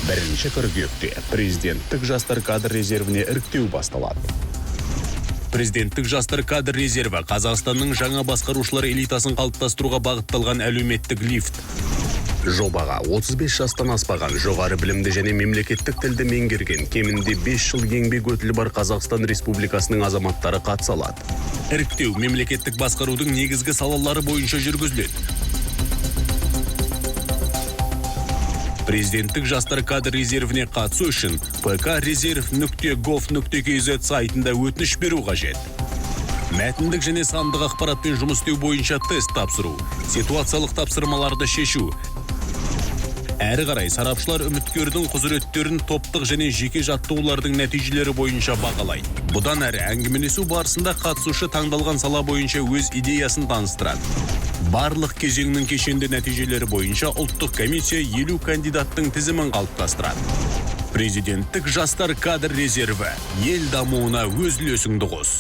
Бірінші қыркүйекте президенттік жастар кадр резервіне іріктеу басталады. Президенттік жастар кадр резерві Қазақстанның жаңа басқарушылар элитасын қалыптастыруға бағытталған әлеуметтік лифт. Жобаға 35 жастан аспаған, жоғары білімді және мемлекеттік тілді меңгерген, кемінде 5 жыл еңбек өтілі бар Қазақстан Республикасының азаматтары қатыса алады. Іріктеу мемлекеттік басқарудың негізгі салалары бойынша жүргізіледі. Президенттік жастар кадр резервіне қатысу үшін pkreserv.gov.kz сайтында өтініш беру қажет. Мәтіндік және сандық ақпаратпен жұмыс істеу бойынша тест тапсыру, ситуациялық тапсырмаларды шешу. Әрі қарай сарапшылар үміткердің құзыреттерін топтық және жеке жаттығулардың нәтижелері бойынша бағалайды. Бұдан әрі әңгімелесу барысында қатысушы таңдалған сала бойынша өз идеясын таныстырады. Барлық кезеңнің кешенді нәтижелері бойынша ұлттық комиссия 50 кандидаттың тізімін қалыптастырады. Президенттік жастар кадр резерві ел дамуына өз үлесіңді қос.